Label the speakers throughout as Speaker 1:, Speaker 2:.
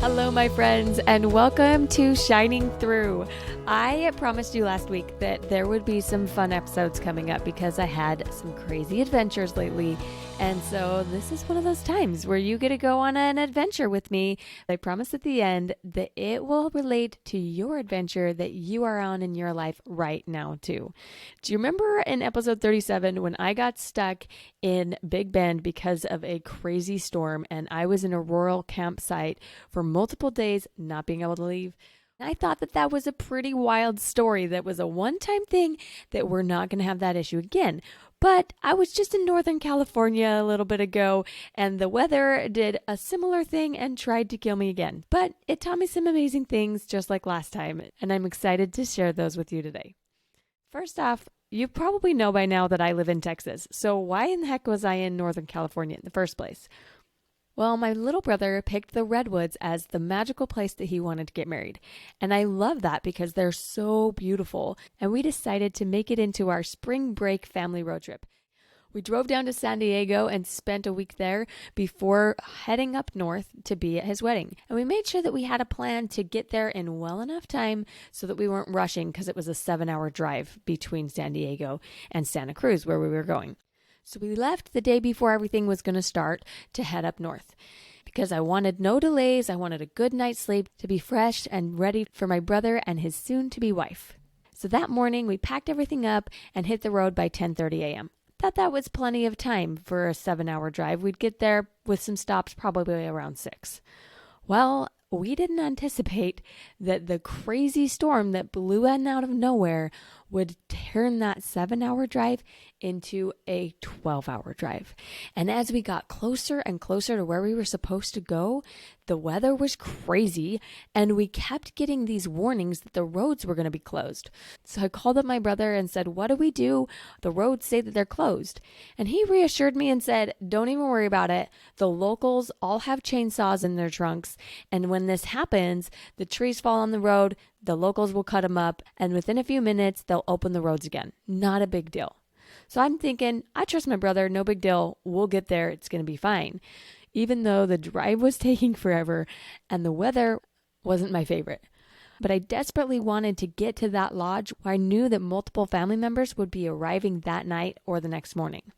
Speaker 1: Hello, my friends, and welcome to Shining Through. I promised you last week that there would be some fun episodes coming up because I had some crazy adventures lately. And so this is one of those times where you get to go on an adventure with me. I promise at the end that it will relate to your adventure that you are on in your life right now, too. Do you remember in episode 37 when I got stuck in Big Bend because of a crazy storm and I was in a rural campsite for multiple days not being able to leave? I thought that that was a pretty wild story. That was a one-time thing, that we're not going to have that issue again. But I was just in Northern California a little bit ago, and the weather did a similar thing and tried to kill me again. But it taught me some amazing things just like last time, and I'm excited to share those with you today. First off, you probably know by now that I live in Texas. So why in the heck was I in Northern California in the first place? Well, my little brother picked the Redwoods as the magical place that he wanted to get married. And I love that because they're so beautiful. And we decided to make it into our spring break family road trip. We drove down to San Diego and spent a week there before heading up north to be at his wedding. And we made sure that we had a plan to get there in well enough time so that we weren't rushing because it was a 7-hour drive between San Diego and Santa Cruz where we were going. So we left the day before everything was going to start to head up north because I wanted no delays. I wanted a good night's sleep to be fresh and ready for my brother and his soon-to-be wife. So that morning we packed everything up and hit the road by 10:30 a.m. Thought that was plenty of time for a 7-hour drive. We'd get there with some stops probably around 6. Well, we didn't anticipate that the crazy storm that blew in out of nowhere would turn that 7-hour drive into a 12-hour drive. And as we got closer and closer to where we were supposed to go, the weather was crazy and we kept getting these warnings that the roads were going to be closed. So I called up my brother and said, "What do we do? The roads say that they're closed." And he reassured me and said, "Don't even worry about it. The locals all have chainsaws in their trunks. And when this happens, the trees fall on the road, the locals will cut them up, and within a few minutes, they'll open the roads again. Not a big deal." So I'm thinking, I trust my brother, no big deal. We'll get there. It's going to be fine. Even though the drive was taking forever and the weather wasn't my favorite. But I desperately wanted to get to that lodge where I knew that multiple family members would be arriving that night or the next morning.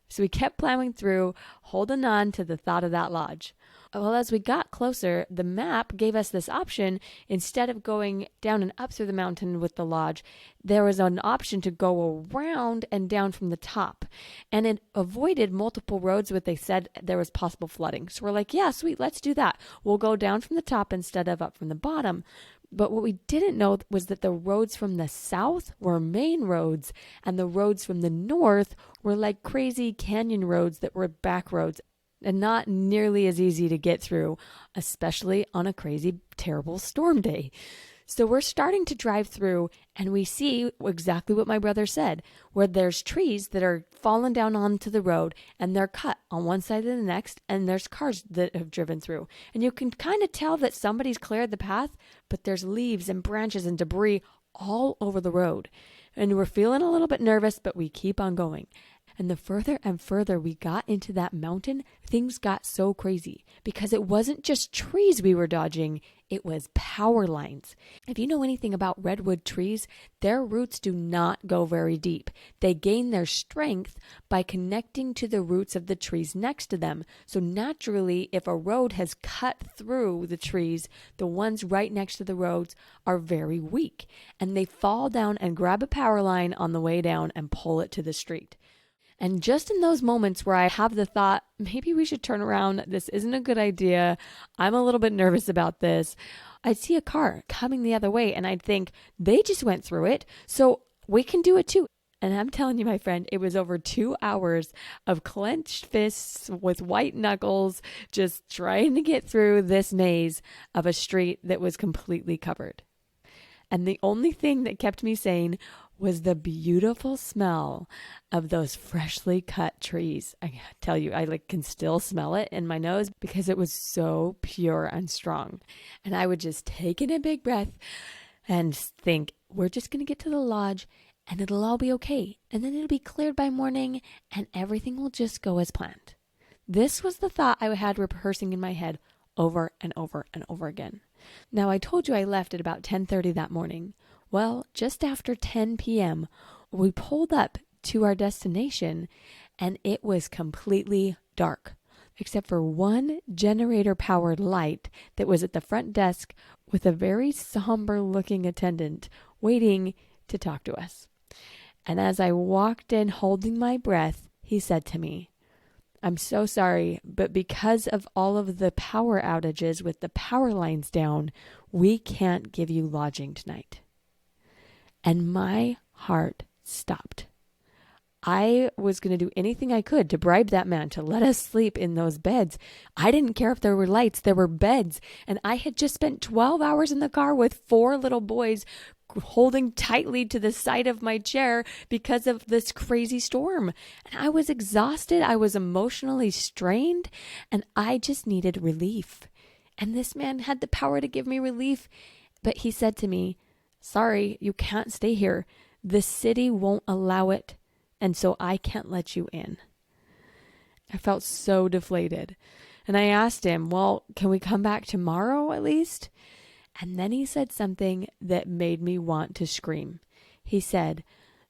Speaker 1: So we kept plowing through, holding on to the thought of that lodge. Well, as we got closer, the map gave us this option. Instead of going down and up through the mountain with the lodge, there was an option to go around and down from the top. And it avoided multiple roads where they said there was possible flooding. So we're like, yeah, sweet, let's do that. We'll go down from the top instead of up from the bottom. But what we didn't know was that the roads from the south were main roads and the roads from the north were like crazy canyon roads that were back roads and not nearly as easy to get through, especially on a crazy, terrible storm day. So we're starting to drive through and we see exactly what my brother said, where there's trees that are falling down onto the road and they're cut on one side and the next, and there's cars that have driven through. And you can kind of tell that somebody's cleared the path, but there's leaves and branches and debris all over the road. And we're feeling a little bit nervous, but we keep on going. And the further and further we got into that mountain, things got so crazy because it wasn't just trees we were dodging, it was power lines. If you know anything about redwood trees, their roots do not go very deep. They gain their strength by connecting to the roots of the trees next to them. So naturally, if a road has cut through the trees, the ones right next to the roads are very weak. And they fall down and grab a power line on the way down and pull it to the street. And just in those moments where I have the thought, maybe we should turn around, this isn't a good idea, I'm a little bit nervous about this, I'd see a car coming the other way and I'd think, they just went through it, so we can do it too. And I'm telling you, my friend, it was over 2 hours of clenched fists with white knuckles, just trying to get through this maze of a street that was completely covered. And the only thing that kept me sane was the beautiful smell of those freshly cut trees. I tell you, I can still smell it in my nose because it was so pure and strong. And I would just take in a big breath and think, we're just going to get to the lodge and it'll all be okay. And then it'll be cleared by morning and everything will just go as planned. This was the thought I had rehearsing in my head over and over and over again. Now, I told you I left at about 10:30 that morning. Well, just after 10 p.m., we pulled up to our destination and it was completely dark, except for one generator-powered light that was at the front desk with a very somber-looking attendant waiting to talk to us. And as I walked in holding my breath, he said to me, "I'm so sorry, but because of all of the power outages with the power lines down, we can't give you lodging tonight." And my heart stopped. I was going to do anything I could to bribe that man to let us sleep in those beds. I didn't care if there were lights, there were beds. And I had just spent 12 hours in the car with 4 little boys holding tightly to the side of my chair because of this crazy storm. And I was exhausted. I was emotionally strained, and I just needed relief. And this man had the power to give me relief. But he said to me, "Sorry, you can't stay here. The city won't allow it. And so I can't let you in." I felt so deflated. And I asked him, "Well, can we come back tomorrow at least?" And then he said something that made me want to scream. He said,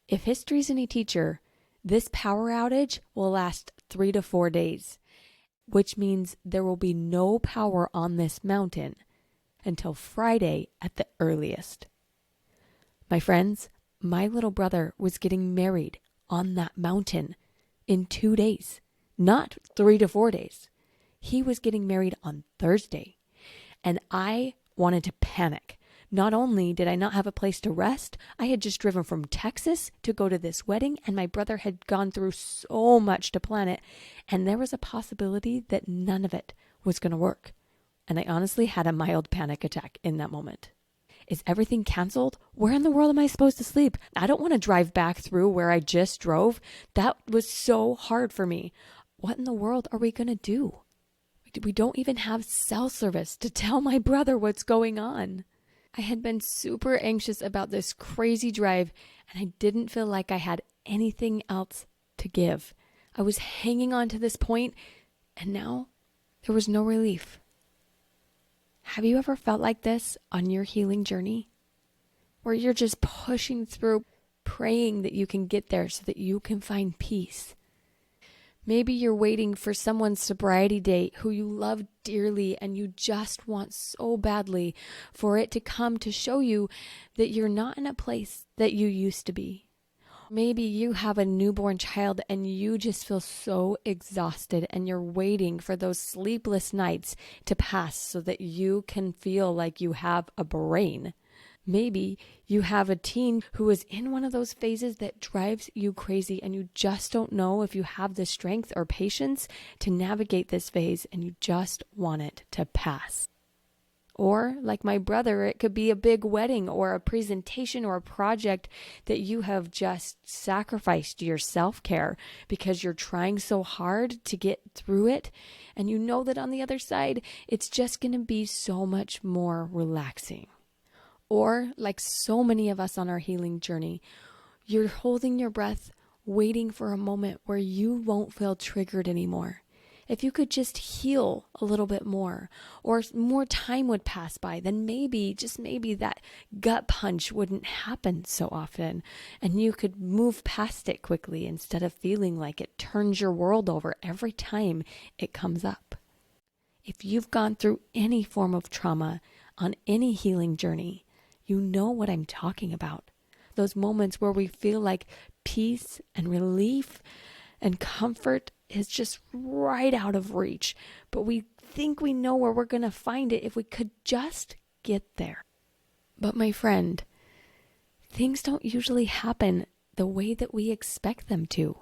Speaker 1: "If history's any teacher, this power outage will last 3 to 4 days, which means there will be no power on this mountain until Friday at the earliest." My friends, my little brother was getting married on that mountain in 2 days, not 3 to 4 days. He was getting married on Thursday, and I wanted to panic. Not only did I not have a place to rest, I had just driven from Texas to go to this wedding, and my brother had gone through so much to plan it, and there was a possibility that none of it was going to work. And I honestly had a mild panic attack in that moment. Is everything canceled? Where in the world am I supposed to sleep? I don't want to drive back through where I just drove. That was so hard for me. What in the world are we going to do? We don't even have cell service to tell my brother what's going on. I had been super anxious about this crazy drive, and I didn't feel like I had anything else to give. I was hanging on to this point, and now there was no relief. Have you ever felt like this on your healing journey? Where you're just pushing through, praying that you can get there so that you can find peace. Maybe you're waiting for someone's sobriety date who you love dearly and you just want so badly for it to come to show you that you're not in a place that you used to be. Maybe you have a newborn child and you just feel so exhausted and you're waiting for those sleepless nights to pass so that you can feel like you have a brain. Maybe you have a teen who is in one of those phases that drives you crazy and you just don't know if you have the strength or patience to navigate this phase and you just want it to pass. Or, like my brother, it could be a big wedding or a presentation or a project that you have just sacrificed your self-care because you're trying so hard to get through it. And you know that on the other side, it's just going to be so much more relaxing. Or, like so many of us on our healing journey, you're holding your breath, waiting for a moment where you won't feel triggered anymore. If you could just heal a little bit more, or more time would pass by, then maybe, just maybe, that gut punch wouldn't happen so often, and you could move past it quickly instead of feeling like it turns your world over every time it comes up. If you've gone through any form of trauma on any healing journey, you know what I'm talking about. Those moments where we feel like peace and relief and comfort is just right out of reach, but we think we know where we're going to find it if we could just get there. But my friend, things don't usually happen the way that we expect them to.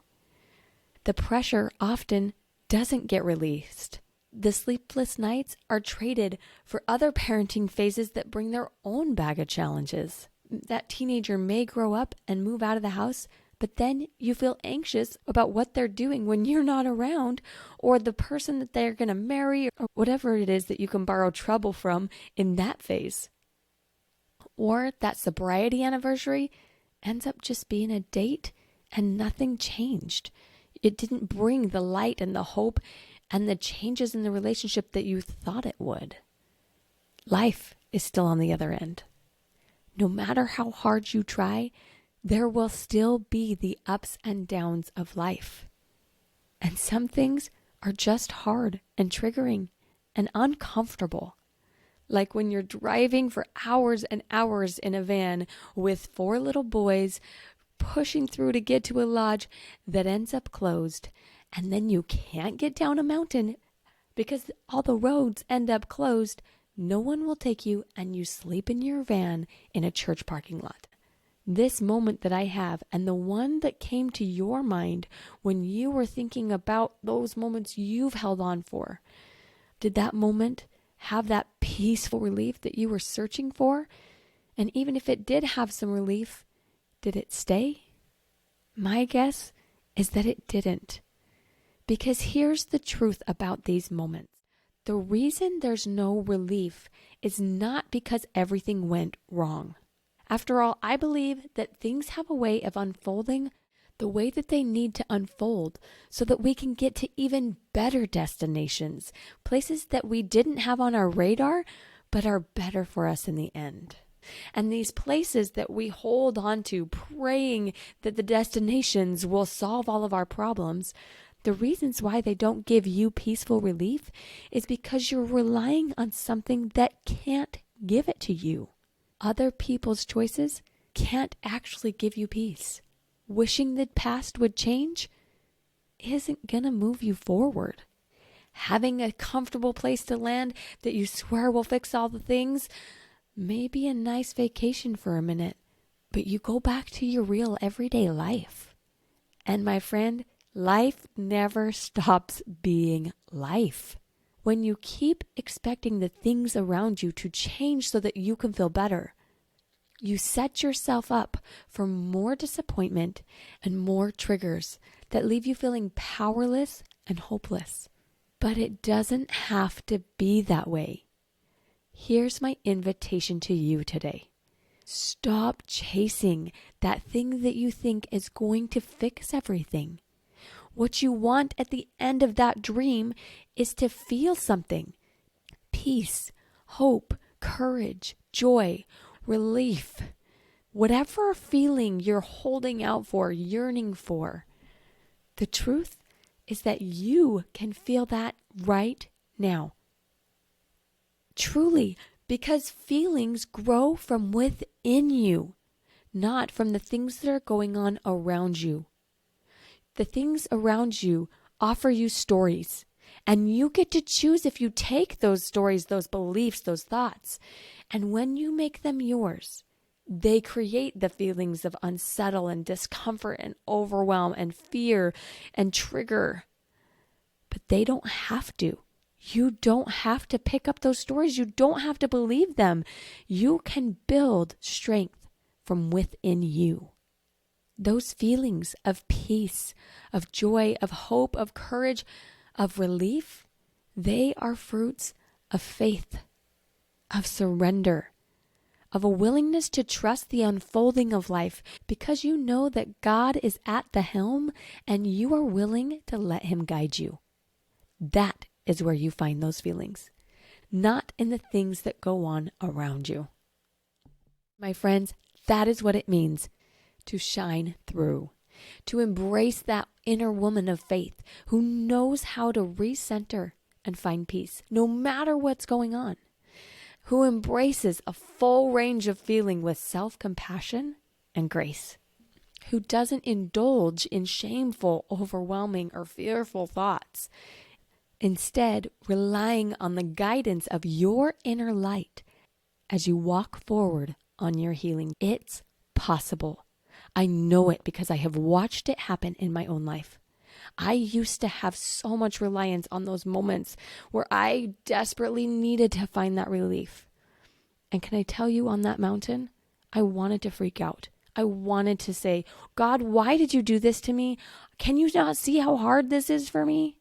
Speaker 1: The pressure often doesn't get released. The sleepless nights are traded for other parenting phases that bring their own bag of challenges. That teenager may grow up and move out of the house, but then you feel anxious about what they're doing when you're not around, or the person that they're going to marry, or whatever it is that you can borrow trouble from in that phase. Or that sobriety anniversary ends up just being a date and nothing changed. It didn't bring the light and the hope and the changes in the relationship that you thought it would. Life is still on the other end. No matter how hard you try, there will still be the ups and downs of life. And some things are just hard and triggering and uncomfortable. Like when you're driving for hours and hours in a van with 4 little boys pushing through to get to a lodge that ends up closed, and then you can't get down a mountain because all the roads end up closed. No one will take you, and you sleep in your van in a church parking lot. This moment that I have, and the one that came to your mind when you were thinking about those moments you've held on for, did that moment have that peaceful relief that you were searching for? And even if it did have some relief, did it stay? My guess is that it didn't. Because here's the truth about these moments. The reason there's no relief is not because everything went wrong. After all, I believe that things have a way of unfolding the way that they need to unfold so that we can get to even better destinations, places that we didn't have on our radar, but are better for us in the end. And these places that we hold on to, praying that the destinations will solve all of our problems, the reasons why they don't give you peaceful relief is because you're relying on something that can't give it to you. Other people's choices can't actually give you peace. Wishing the past would change isn't going to move you forward. Having a comfortable place to land that you swear will fix all the things may be a nice vacation for a minute, but you go back to your real everyday life. And my friend, life never stops being life. When you keep expecting the things around you to change so that you can feel better, you set yourself up for more disappointment and more triggers that leave you feeling powerless and hopeless. But it doesn't have to be that way. Here's my invitation to you today. Stop chasing that thing that you think is going to fix everything. What you want at the end of that dream is to feel something. Peace, hope, courage, joy, relief. Whatever feeling you're holding out for, yearning for. The truth is that you can feel that right now. Truly, because feelings grow from within you, not from the things that are going on around you. The things around you offer you stories, and you get to choose if you take those stories, those beliefs, those thoughts. And when you make them yours, they create the feelings of unsettle and discomfort and overwhelm and fear and trigger. But they don't have to. You don't have to pick up those stories. You don't have to believe them. You can build strength from within you. Those feelings of peace, of joy, of hope, of courage, of relief, they are fruits of faith, of surrender, of a willingness to trust the unfolding of life because you know that God is at the helm and you are willing to let Him guide you. That is where you find those feelings, not in the things that go on around you. My friends, that is what it means to shine through, to embrace that inner woman of faith who knows how to recenter and find peace, no matter what's going on, who embraces a full range of feeling with self-compassion and grace, who doesn't indulge in shameful, overwhelming, or fearful thoughts, instead relying on the guidance of your inner light as you walk forward on your healing. It's possible. I know it because I have watched it happen in my own life. I used to have so much reliance on those moments where I desperately needed to find that relief. And can I tell you, on that mountain, I wanted to freak out. I wanted to say, God, why did you do this to me? Can you not see how hard this is for me?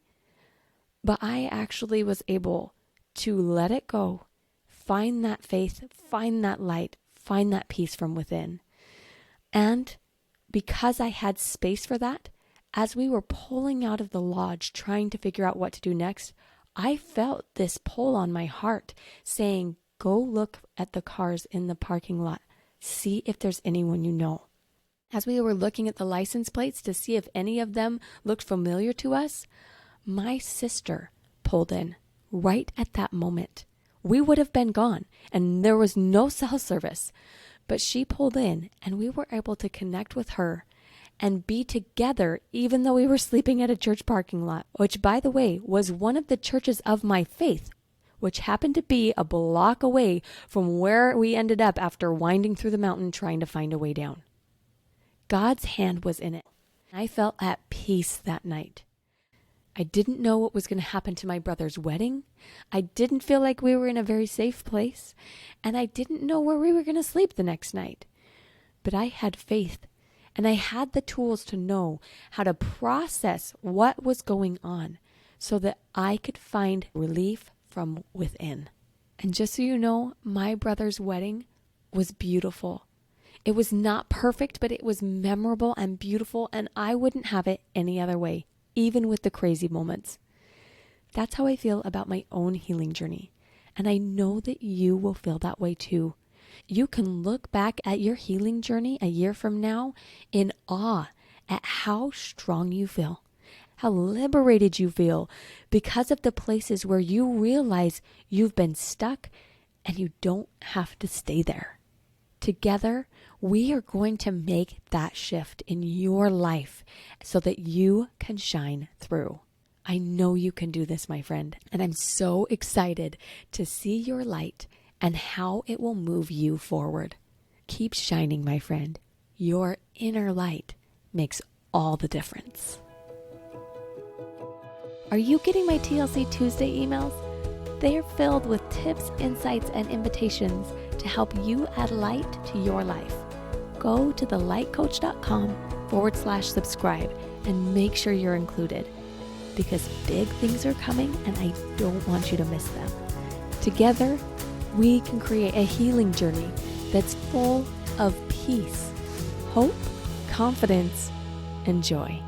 Speaker 1: But I actually was able to let it go, find that faith, find that light, find that peace from within. And because I had space for that, As we were pulling out of the lodge, trying to figure out what to do next, I felt this pull on my heart saying, go look at the cars in the parking lot. See if there's anyone you know. As we were looking at the license plates to see if any of them looked familiar to us, my sister pulled in right at that moment. We would have been gone and there was no cell service, but she pulled in and we were able to connect with her and be together even though we were sleeping at a church parking lot, which, by the way, was one of the churches of my faith, which happened to be a block away from where we ended up after winding through the mountain trying to find a way down. God's hand was in it. I felt at peace that night. I didn't know what was going to happen to my brother's wedding. I didn't feel like we were in a very safe place, and I didn't know where we were going to sleep the next night. But I had faith. And I had the tools to know how to process what was going on so that I could find relief from within. And just so you know, my brother's wedding was beautiful. It was not perfect, but it was memorable and beautiful, and I wouldn't have it any other way, even with the crazy moments. That's how I feel about my own healing journey. And I know that you will feel that way too. You can look back at your healing journey a year from now in awe at how strong you feel, how liberated you feel because of the places where you realize you've been stuck and you don't have to stay there. Together, we are going to make that shift in your life so that you can shine through. I know you can do this, my friend, and I'm so excited to see your light and how it will move you forward. Keep shining, my friend. Your inner light makes all the difference. Are you getting my TLC Tuesday emails? They are filled with tips, insights, and invitations to help you add light to your life. Go to thelightcoach.com/subscribe and make sure you're included, because big things are coming and I don't want you to miss them. Together, we can create a healing journey that's full of peace, hope, confidence, and joy.